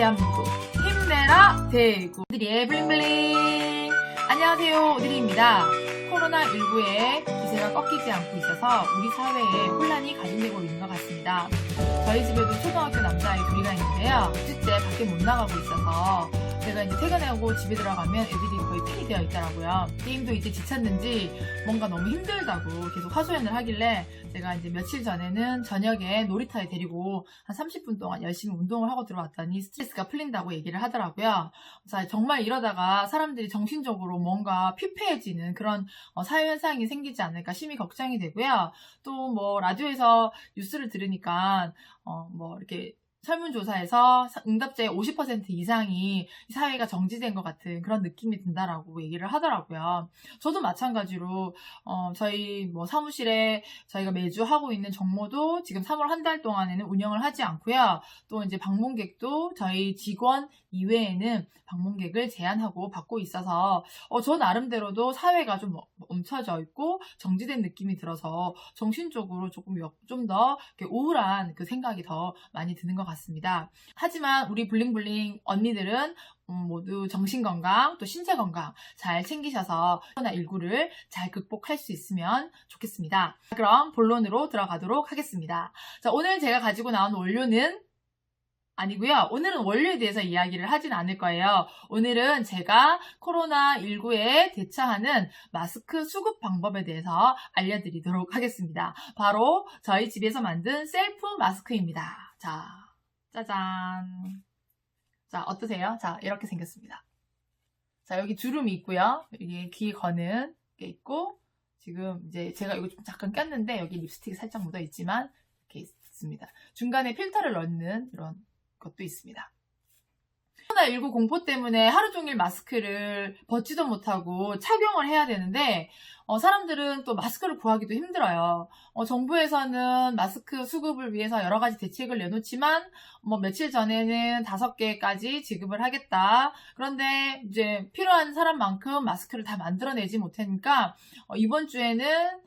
대한민국 힘내라 대구 오드리의 블링블링. 안녕하세요, 오드리입니다. 코로나19의 기세가 꺾이지 않고 있어서 우리 사회에 혼란이 가중되고 있는 것 같습니다. 저희 집에도 초등학교 남자아이 둘이가 있는데요. 둘째 밖에 못 나가고 있어서 제가 이제 퇴근하고 집에 들어가면 애들이 거의 팬이 되어 있더라고요. 게임도 이제 지쳤는지 뭔가 너무 힘들다고 계속 하소연을 하길래 제가 이제 며칠 전에는 저녁에 놀이터에 데리고 한 30분 동안 열심히 운동을 하고 들어왔더니 스트레스가 풀린다고 얘기를 하더라고요. 그래서 정말 이러다가 사람들이 정신적으로 뭔가 피폐해지는 그런 사회현상이 생기지 않을까 심히 걱정이 되고요. 또 뭐 라디오에서 뉴스를 들으니까 뭐 이렇게 설문조사에서 응답자의 50% 이상이 사회가 정지된 것 같은 그런 느낌이 든다라고 얘기를 하더라고요. 저도 마찬가지로 저희 뭐 사무실에 저희가 매주 하고 있는 정모도 지금 3월 한 달 동안에는 운영을 하지 않고요. 또 이제 방문객도 저희 직원 이외에는 방문객을 제한하고 받고 있어서 저 나름대로도 사회가 좀 멈춰져 있고 정지된 느낌이 들어서 정신적으로 좀 더 우울한 그 생각이 더 많이 드는 것 같습니다. 하지만 우리 블링블링 언니들은 모두 정신건강 또 신체건강 잘 챙기셔서 코로나19를 잘 극복할 수 있으면 좋겠습니다. 그럼 본론으로 들어가도록 하겠습니다. 자, 오늘 제가 가지고 나온 원료는 아니고요. 오늘은 원료에 대해서 이야기를 하진 않을 거예요. 오늘은 제가 코로나19에 대처하는 마스크 수급 방법에 대해서 알려드리도록 하겠습니다. 바로 저희 집에서 만든 셀프 마스크입니다. 자, 짜잔. 자, 어떠세요? 자, 이렇게 생겼습니다. 자, 여기 주름이 있고요. 여기 귀 거는 게 있고, 지금 이제 제가 이거 좀 잠깐 꼈는데 여기 립스틱이 살짝 묻어 있지만 이렇게 있습니다. 중간에 필터를 넣는 이런 것도 있습니다. 코로나19 공포 때문에 하루 종일 마스크를 벗지도 못하고 착용을 해야 되는데 사람들은 또 마스크를 구하기도 힘들어요. 정부에서는 마스크 수급을 위해서 여러 가지 대책을 내놓지만 며칠 전에는 5개까지 지급을 하겠다. 그런데 이제 필요한 사람만큼 마스크를 다 만들어내지 못하니까 이번 주에는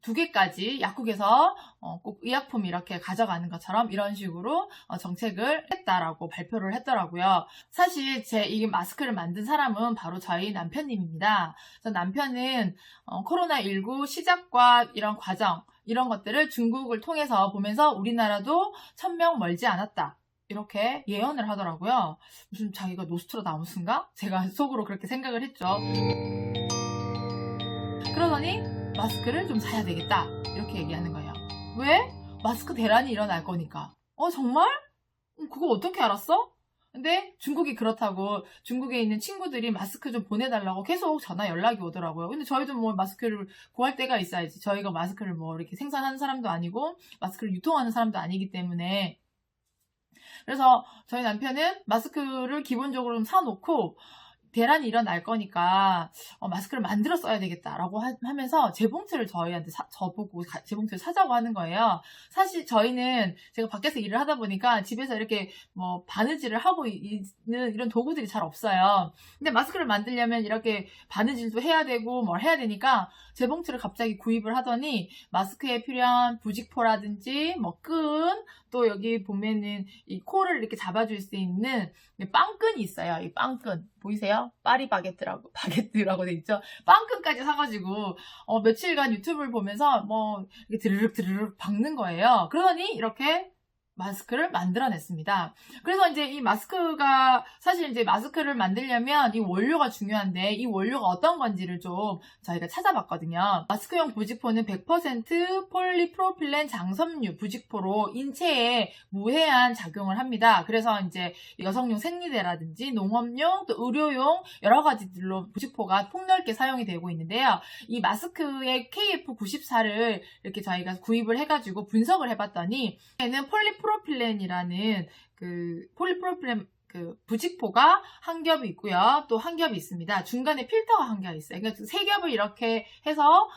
2개까지 약국에서 꼭 의약품 이렇게 가져가는 것처럼 이런 식으로 정책을 했다라고 발표를 했더라고요. 사실 이 마스크를 만든 사람은 바로 저희 남편님입니다. 남편은 코로나19 시작과 이런 과정, 이런 것들을 중국을 통해서 보면서 우리나라도 1000명 멀지 않았다. 이렇게 예언을 하더라고요. 무슨 자기가 노스트라다무스인가? 제가 속으로 그렇게 생각을 했죠. 그러더니 마스크를 좀 사야 되겠다 이렇게 얘기하는 거예요. 왜? 마스크 대란이 일어날 거니까. 정말? 그거 어떻게 알았어? 근데 중국이 그렇다고 중국에 있는 친구들이 마스크 좀 보내달라고 계속 전화 연락이 오더라고요. 근데 저희도 뭐 마스크를 구할 때가 있어야지. 저희가 마스크를 뭐 이렇게 생산하는 사람도 아니고 마스크를 유통하는 사람도 아니기 때문에. 그래서 저희 남편은 마스크를 기본적으로 좀 사놓고 대란이 일어날 거니까 마스크를 만들어 써야 되겠다라고 하면서 재봉틀을 저희한테 저보고 재봉틀을 사자고 하는 거예요. 사실 저희는 제가 밖에서 일을 하다 보니까 집에서 이렇게 뭐 바느질을 하고 있는 이런 도구들이 잘 없어요. 근데 마스크를 만들려면 이렇게 바느질도 해야 되고 뭘 해야 되니까 재봉틀을 갑자기 구입을 하더니 마스크에 필요한 부직포라든지 뭐 끈, 또 여기 보면은 이 코를 이렇게 잡아줄 수 있는 빵끈이 있어요. 이 빵끈 보이세요? 바게트라고 돼 있죠. 빵끈까지 사가지고 며칠간 유튜브를 보면서 뭐 이렇게 드르륵 박는 거예요. 그러더니 이렇게 마스크를 만들어냈습니다. 그래서 이제 이 마스크가 사실 이제 마스크를 만들려면 이 원료가 중요한데 이 원료가 어떤 건지를 좀 저희가 찾아봤거든요. 마스크용 부직포는 100% 폴리프로필렌 장섬유 부직포로 인체에 무해한 작용을 합니다. 그래서 이제 여성용 생리대라든지 농업용 또 의료용 여러 가지들로 부직포가 폭넓게 사용이 되고 있는데요. 이 마스크의 KF94를 이렇게 저희가 구입을 해가지고 분석을 해봤더니 얘는 폴리프로필렌이라는 폴리프로필렌 부직포가 한 겹이 있고요. 또 한 겹이 있습니다. 중간에 필터가 한 겹이 있어요. 그러니까 3겹을 이렇게 해서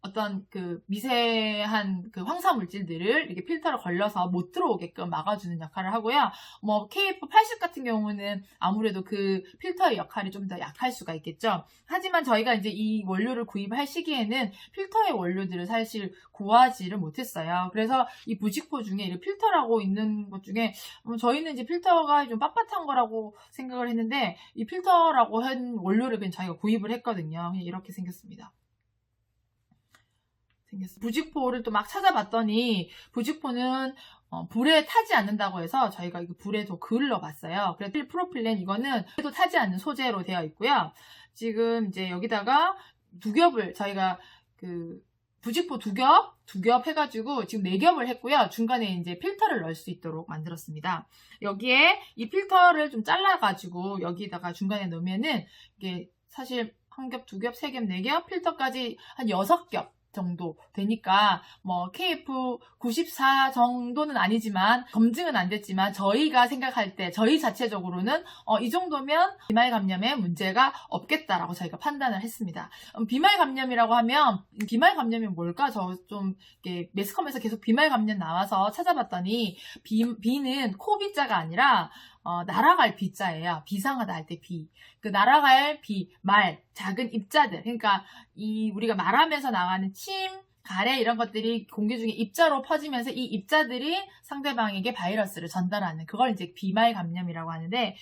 어떤 그 미세한 그 황사 물질들을 이렇게 필터를 걸려서 못 들어오게끔 막아주는 역할을 하고요. 뭐 KF80 같은 경우는 아무래도 그 필터의 역할이 좀 더 약할 수가 있겠죠. 하지만 저희가 이제 이 원료를 구입할 시기에는 필터의 원료들을 사실 구하지를 못했어요. 그래서 이 부직포 중에 이 필터라고 있는 것 중에 저희는 이제 필터가 좀 빳빳한 거라고 생각을 했는데 이 필터라고 한 원료를 그냥 저희가 구입을 했거든요. 그냥 이렇게 생겼습니다. 부직포를 또 막 찾아봤더니 부직포는 불에 타지 않는다고 해서 저희가 이거 불에 더 그을러 봤어요. 그래서 프로필렌 이거는 불에도 타지 않는 소재로 되어 있고요. 지금 이제 여기다가 두 겹을 저희가 그 부직포 두 겹 해가지고 지금 4겹을 했고요. 중간에 이제 필터를 넣을 수 있도록 만들었습니다. 여기에 이 필터를 좀 잘라가지고 여기다가 중간에 넣으면은 이게 사실 한 겹, 두 겹, 세 겹, 4겹, 필터까지 한 6겹 정도 되니까 뭐 KF94 정도는 아니지만 검증은 안 됐지만 저희가 생각할 때 저희 자체적으로는 이 정도면 비말 감염에 문제가 없겠다라고 저희가 판단을 했습니다. 비말 감염이라고 하면 비말 감염이 뭘까? 저 좀 매스컴에서 계속 비말 감염 나와서 찾아봤더니 비는 코비자가 아니라 날아갈 비자예요. 비상하다 할 때 비. 그 날아갈 비, 말, 작은 입자들. 그러니까 우리가 말하면서 나가는 침, 가래 이런 것들이 공기 중에 입자로 퍼지면서 이 입자들이 상대방에게 바이러스를 전달하는 그걸 이제 비말 감염이라고 하는데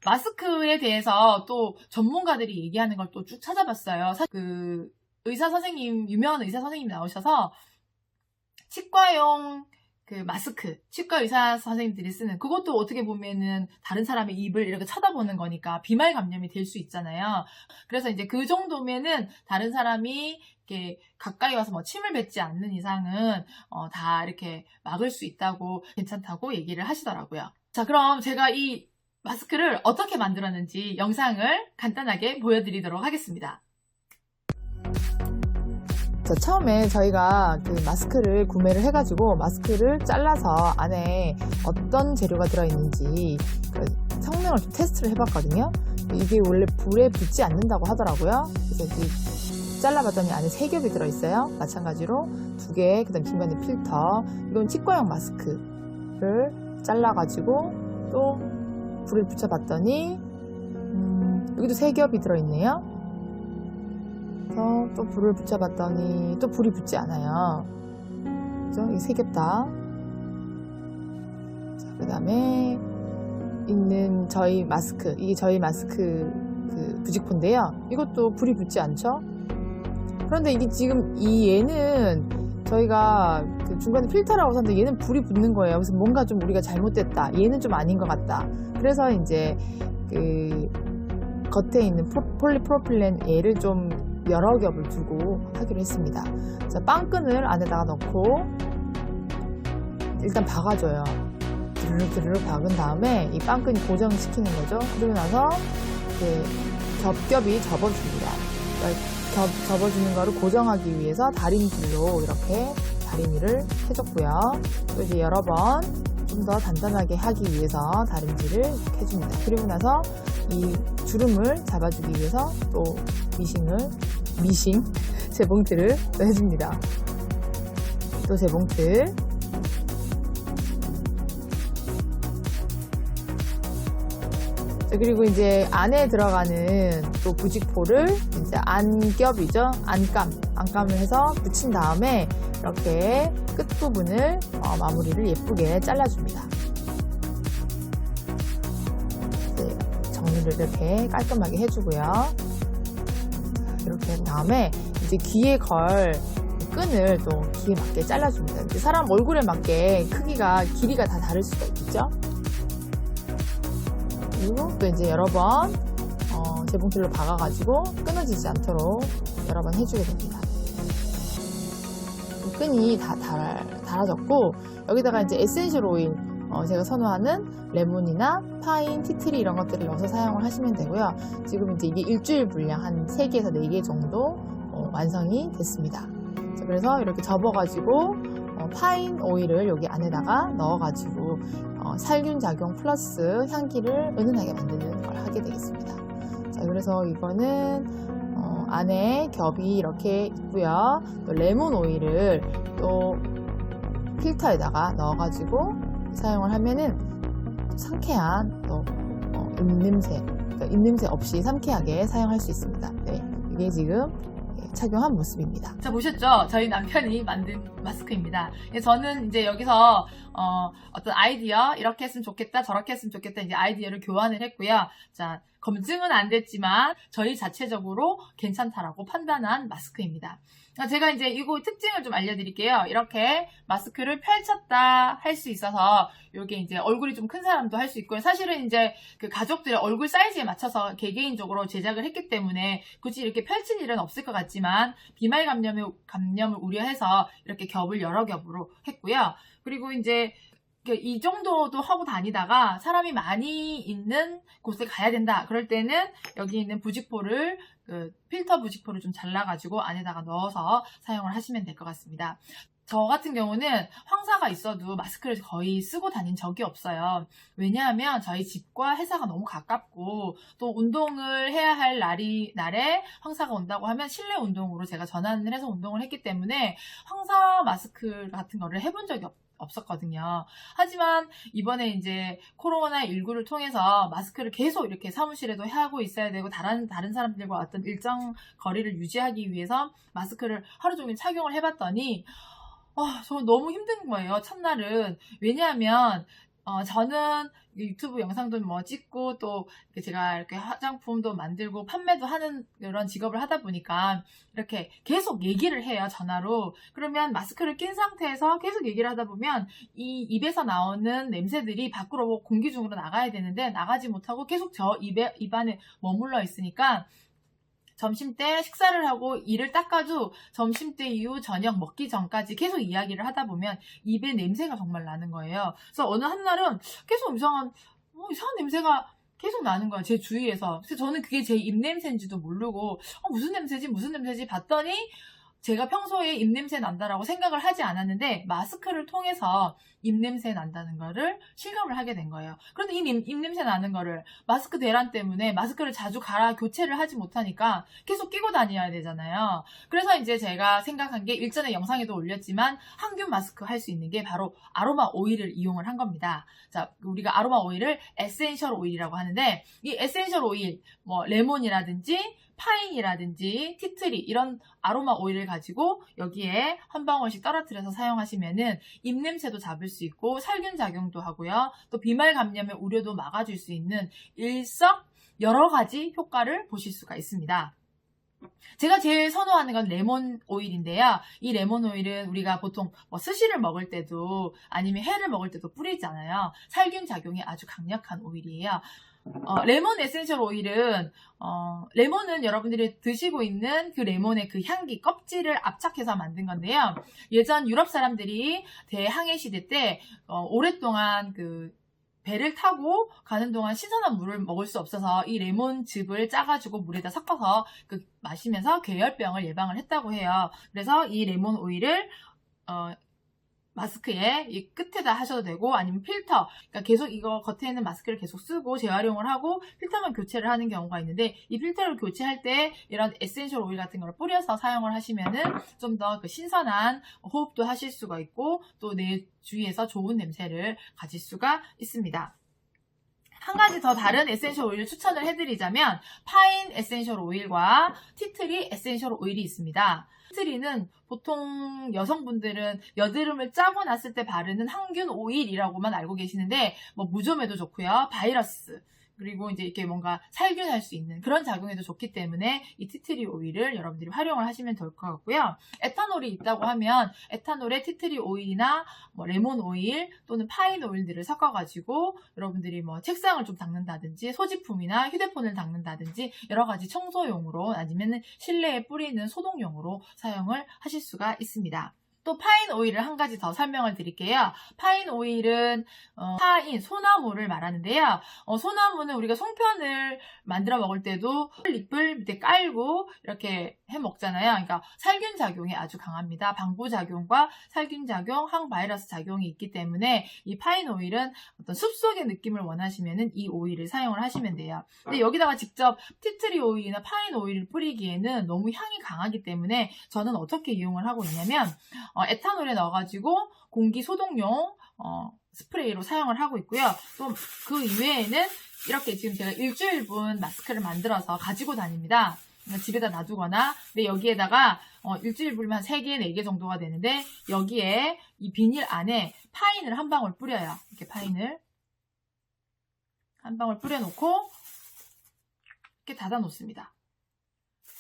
마스크에 대해서 또 전문가들이 얘기하는 걸 또 쭉 찾아봤어요. 그 의사 선생님, 유명한 의사 선생님 나오셔서 치과용 그 마스크, 치과 의사 선생님들이 쓰는 그것도 어떻게 보면은 다른 사람의 입을 이렇게 쳐다보는 거니까 비말 감염이 될 수 있잖아요. 그래서 이제 그 정도면은 다른 사람이 이렇게 가까이 와서 뭐 침을 뱉지 않는 이상은 다 이렇게 막을 수 있다고 괜찮다고 얘기를 하시더라고요. 자, 그럼 제가 이 마스크를 어떻게 만들었는지 영상을 간단하게 보여드리도록 하겠습니다. 자, 처음에 저희가 그 마스크를 구매를 해가지고 마스크를 잘라서 안에 어떤 재료가 들어있는지 그 성능을 좀 테스트를 해봤거든요. 이게 원래 불에 붙지 않는다고 하더라고요. 그래서 이제 잘라봤더니 안에 3겹이 들어있어요. 마찬가지로 2개, 그 다음 중간에 필터. 이건 치과용 마스크를 잘라가지고 또 불을 붙여봤더니 여기도 3겹이 들어있네요. 또 불을 붙여봤더니 또 불이 붙지 않아요. 그죠? 이 3겹 다. 그 다음에 있는 저희 마스크, 이게 저희 마스크 그 부직포인데요. 이것도 불이 붙지 않죠? 그런데 이게 지금 얘는 저희가 그 중간에 필터라고 샀는데 얘는 불이 붙는 거예요. 그래서 뭔가 좀 우리가 잘못됐다. 얘는 좀 아닌 것 같다. 그래서 이제 그 겉에 있는 폴리프로필렌 얘를 좀 여러 겹을 두고 하기로 했습니다. 자, 빵끈을 안에다가 넣고 일단 박아줘요. 드르르 박은 다음에 이 빵끈이 고정시키는 거죠. 그리고 나서 겹겹이 접어줍니다. 그러니까 접어주는 거를 고정하기 위해서 다림질로 이렇게 다리미를 해줬고요. 또 이제 여러 번 좀 더 단단하게 하기 위해서 다림질을 해줍니다. 그리고 나서 이 주름을 잡아주기 위해서 또 미싱 재봉틀을 또 해줍니다. 또 재봉틀. 그리고 이제 안에 들어가는 또 부직포를 이제 안겹이죠. 안감을 해서 붙인 다음에 이렇게 끝부분을 마무리를 예쁘게 잘라줍니다. 정리를 이렇게 깔끔하게 해주고요. 이렇게 한 다음에 이제 귀에 걸 끈을 또 귀에 맞게 잘라줍니다. 이제 사람 얼굴에 맞게 길이가 다 다를 수가 있겠죠. 그리고 또 이제 여러 번 재봉틀로 박아가지고 끊어지지 않도록 여러 번 해주게 됩니다. 끈이 다 달아졌고 여기다가 이제 에센셜 오일 제가 선호하는 레몬이나 파인, 티트리 이런 것들을 넣어서 사용을 하시면 되고요. 지금 이제 이게 일주일 분량 한 3개에서 4개 정도 완성이 됐습니다. 자, 그래서 이렇게 접어가지고 파인 오일을 여기 안에다가 넣어가지고 살균 작용 플러스 향기를 은은하게 만드는 걸 하게 되겠습니다. 자, 그래서 이거는 안에 겹이 이렇게 있고요. 또 레몬 오일을 또 필터에다가 넣어가지고 사용을 하면은 상쾌한 또 입냄새, 그러니까 입냄새 없이 상쾌하게 사용할 수 있습니다. 네, 이게 지금 착용한 모습입니다. 자, 보셨죠? 저희 남편이 만든 마스크입니다. 저는 이제 여기서 어떤 아이디어, 이렇게 했으면 좋겠다, 저렇게 했으면 좋겠다, 이제 아이디어를 교환을 했고요. 자, 검증은 안 됐지만 저희 자체적으로 괜찮다라고 판단한 마스크입니다. 제가 이제 이거 특징을 좀 알려드릴게요. 이렇게 마스크를 펼쳤다 할 수 있어서 이게 이제 얼굴이 좀 큰 사람도 할 수 있고요. 사실은 이제 그 가족들의 얼굴 사이즈에 맞춰서 개개인적으로 제작을 했기 때문에 굳이 이렇게 펼칠 일은 없을 것 같지만 비말 감염을 우려해서 이렇게 겹을 여러 겹으로 했고요. 그리고 이제 이 정도도 하고 다니다가 사람이 많이 있는 곳에 가야 된다. 그럴 때는 여기 있는 부직포를 필터 부직포를 좀 잘라가지고 안에다가 넣어서 사용을 하시면 될 것 같습니다. 저 같은 경우는 황사가 있어도 마스크를 거의 쓰고 다닌 적이 없어요. 왜냐하면 저희 집과 회사가 너무 가깝고 또 운동을 해야 할 날에 황사가 온다고 하면 실내 운동으로 제가 전환을 해서 운동을 했기 때문에 황사 마스크 같은 거를 해본 적이 없었거든요. 하지만 이번에 이제 코로나19를 통해서 마스크를 계속 이렇게 사무실에도 하고 있어야 되고 다른 사람들과 어떤 일정 거리를 유지하기 위해서 마스크를 하루 종일 착용을 해봤더니 저 너무 힘든 거예요. 첫날은. 왜냐하면 저는 유튜브 영상도 뭐 찍고 또 제가 이렇게 화장품도 만들고 판매도 하는 이런 직업을 하다 보니까 이렇게 계속 얘기를 해요, 전화로. 그러면 마스크를 낀 상태에서 계속 얘기를 하다 보면 이 입에서 나오는 냄새들이 밖으로 공기 중으로 나가야 되는데 나가지 못하고 계속 저 입안에 머물러 있으니까 점심때 식사를 하고 이를 닦아도 점심때 이후 저녁 먹기 전까지 계속 이야기를 하다 보면 입에 냄새가 정말 나는 거예요. 그래서 어느 한날은 계속 이상한 냄새가 계속 나는 거예요. 제 주위에서. 그래서 저는 그게 제 입냄새인지도 모르고 무슨 냄새지 봤더니 제가 평소에 입냄새 난다라고 생각을 하지 않았는데 마스크를 통해서 입냄새 난다는 거를 실감을 하게 된 거예요. 그런데 이 입냄새 나는 거를 마스크 대란 때문에 마스크를 자주 교체를 하지 못하니까 계속 끼고 다녀야 되잖아요. 그래서 이제 제가 생각한 게 일전에 영상에도 올렸지만 항균 마스크 할 수 있는 게 바로 아로마 오일을 이용을 한 겁니다. 자, 우리가 아로마 오일을 에센셜 오일이라고 하는데 이 에센셜 오일, 뭐 레몬이라든지 파인이라든지 티트리 이런 아로마 오일을 가지고 여기에 한 방울씩 떨어뜨려서 사용하시면은 입냄새도 잡을 수 있고 살균 작용도 하고요. 또 비말 감염의 우려도 막아줄 수 있는 여러 가지 효과를 보실 수가 있습니다. 제가 제일 선호하는 건 레몬 오일인데요. 이 레몬 오일은 우리가 보통 스시를 먹을 때도 아니면 회를 먹을 때도 뿌리잖아요. 살균 작용이 아주 강력한 오일이에요. 레몬 에센셜 오일은 레몬은 여러분들이 드시고 있는 그 레몬의 그 향기, 껍질을 압착해서 만든 건데요. 예전 유럽 사람들이 대항해 시대 때 오랫동안 그 배를 타고 가는 동안 신선한 물을 먹을 수 없어서 이 레몬즙을 짜가지고 물에다 섞어서 마시면서 괴혈병을 예방을 했다고 해요. 그래서 이 레몬 오일을 마스크에 이 끝에다 하셔도 되고 아니면 필터, 그러니까 계속 이거 겉에 있는 마스크를 계속 쓰고 재활용을 하고 필터만 교체를 하는 경우가 있는데 이 필터를 교체할 때 이런 에센셜 오일 같은 걸 뿌려서 사용을 하시면은 좀 더 신선한 호흡도 하실 수가 있고 또 내 주위에서 좋은 냄새를 가질 수가 있습니다. 한 가지 더 다른 에센셜 오일을 추천을 해드리자면 파인 에센셜 오일과 티트리 에센셜 오일이 있습니다. 티트리는 보통 여성분들은 여드름을 짜고 났을 때 바르는 항균 오일이라고만 알고 계시는데 무좀에도 좋고요. 바이러스 그리고 이제 이렇게 뭔가 살균할 수 있는 그런 작용에도 좋기 때문에 이 티트리 오일을 여러분들이 활용을 하시면 될 것 같고요. 에탄올이 있다고 하면 에탄올에 티트리 오일이나 레몬 오일 또는 파인 오일들을 섞어가지고 여러분들이 책상을 좀 닦는다든지 소지품이나 휴대폰을 닦는다든지 여러 가지 청소용으로 아니면 실내에 뿌리는 소독용으로 사용을 하실 수가 있습니다. 또 파인 오일을 한 가지 더 설명을 드릴게요. 파인 오일은 파인, 소나무를 말하는데요. 소나무는 우리가 송편을 만들어 먹을 때도 잎을 밑에 깔고 이렇게 해 먹잖아요. 그러니까 살균 작용이 아주 강합니다. 방부 작용과 살균 작용, 항바이러스 작용이 있기 때문에 이 파인 오일은 어떤 숲속의 느낌을 원하시면은 이 오일을 사용을 하시면 돼요. 근데 여기다가 직접 티트리 오일이나 파인 오일을 뿌리기에는 너무 향이 강하기 때문에 저는 어떻게 이용을 하고 있냐면 에탄올에 넣어가지고 공기 소독용 스프레이로 사용을 하고 있고요. 또 그 이외에는 이렇게 지금 제가 일주일분 마스크를 만들어서 가지고 다닙니다. 집에다 놔두거나, 근데 여기에다가 일주일분이면 한 3개, 4개 정도가 되는데 여기에 이 비닐 안에 파인을 한 방울 뿌려요. 이렇게 파인을 한 방울 뿌려놓고 이렇게 닫아 놓습니다.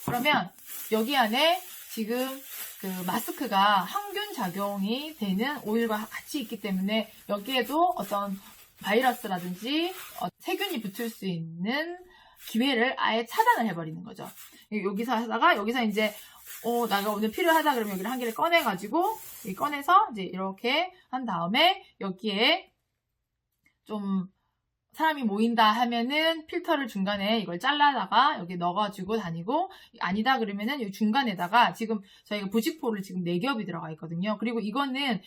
그러면 여기 안에 지금 그 마스크가 항균 작용이 되는 오일과 같이 있기 때문에 여기에도 어떤 바이러스라든지 세균이 붙을 수 있는 기회를 아예 차단을 해버리는 거죠. 여기서 하다가 여기서 이제 내가 오늘 필요하다 그러면 여기를 한 개를 꺼내가지고 꺼내서 이제 이렇게 한 다음에 여기에 좀 사람이 모인다 하면은 필터를 중간에 이걸 잘라다가 여기 넣어가지고 다니고, 아니다 그러면은 이 중간에다가 지금 저희가 부직포를 지금 4겹이 들어가 있거든요. 그리고 이거는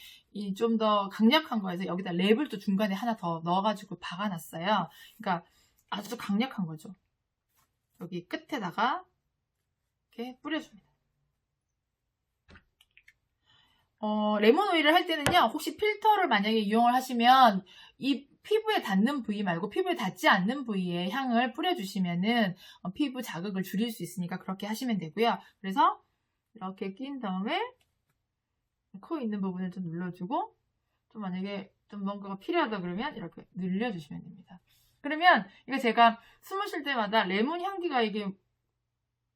좀 더 강력한 거여서 여기다 랩을 또 중간에 하나 더 넣어가지고 박아놨어요. 그러니까 아주 강력한 거죠. 여기 끝에다가 이렇게 뿌려줍니다. 레몬 오일을 할 때는요, 혹시 필터를 만약에 이용을 하시면 이 피부에 닿는 부위 말고 피부에 닿지 않는 부위에 향을 뿌려주시면은 피부 자극을 줄일 수 있으니까 그렇게 하시면 되고요. 그래서 이렇게 낀 다음에 코 있는 부분을 좀 눌러주고, 좀 만약에 좀 뭔가가 필요하다 그러면 이렇게 늘려주시면 됩니다. 그러면 이거 제가 숨을 쉴 때마다 레몬 향기가 이게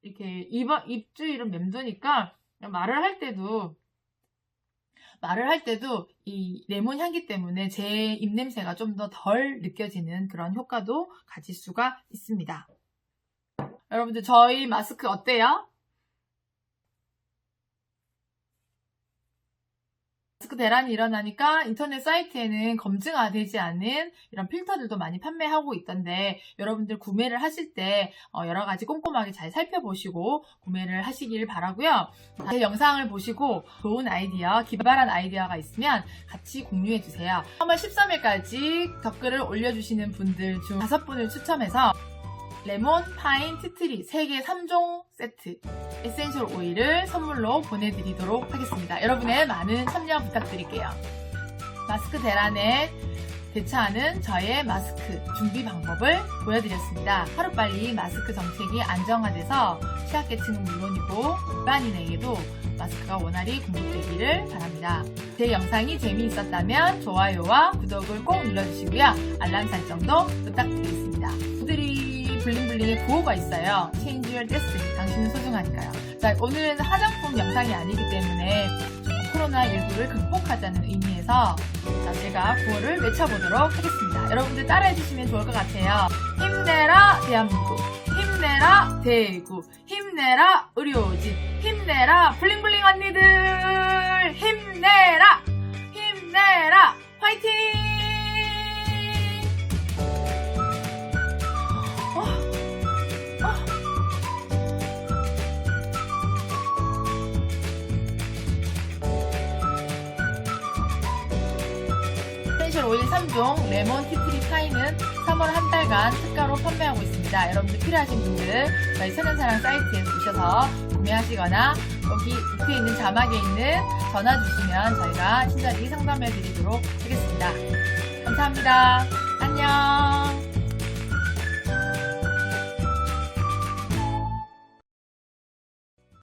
이렇게 입주위를 맴도니까 말을 할 때도 이 레몬 향기 때문에 제 입냄새가 좀 더 덜 느껴지는 그런 효과도 가질 수가 있습니다. 여러분들 저희 마스크 어때요? 마스크 대란이 일어나니까 인터넷 사이트에는 검증되지 않은 이런 필터들도 많이 판매하고 있던데, 여러분들 구매를 하실 때 여러 가지 꼼꼼하게 잘 살펴보시고 구매를 하시길 바라고요. 제 영상을 보시고 좋은 아이디어, 기발한 아이디어가 있으면 같이 공유해주세요. 3월 13일까지 댓글을 올려주시는 분들 중 5분을 추첨해서 레몬, 파인, 티트리 3개 3종 세트 에센셜 오일을 선물로 보내드리도록 하겠습니다. 여러분의 많은 참여 부탁드릴게요. 마스크 대란에 대처하는 저의 마스크 준비 방법을 보여드렸습니다. 하루빨리 마스크 정책이 안정화돼서 취약계층은 물론이고 일반인에게도 마스크가 원활히 공급되기를 바랍니다. 제 영상이 재미있었다면 좋아요와 구독을 꼭 눌러주시고요. 알람 설정도 부탁드리겠습니다. 오늘이 블링블링의 구호가 있어요. Change your destiny. 당신은 소중하니까요. 자, 오늘은 화장품 영상이 아니기 때문에 코로나19를 극복하자는 의미에서 제가 구호를 외쳐보도록 하겠습니다. 여러분들 따라해주시면 좋을 것 같아요. 힘내라 대한민국, 힘내라 대구, 힘내라 의료진, 힘내라 블링블링 언니들, 힘내라, 힘내라, 화이팅! 에센셜 오일 3종 레몬, 티트리, 파인은 3월 한 달간 특가로 판매하고 있습니다. 여러분들 필요하신 분들 저희 천연사랑 사이트에 오셔서 구매하시거나 여기 밑에 있는 자막에 있는 전화 주시면 저희가 친절히 상담해 드리도록 하겠습니다. 감사합니다. 안녕.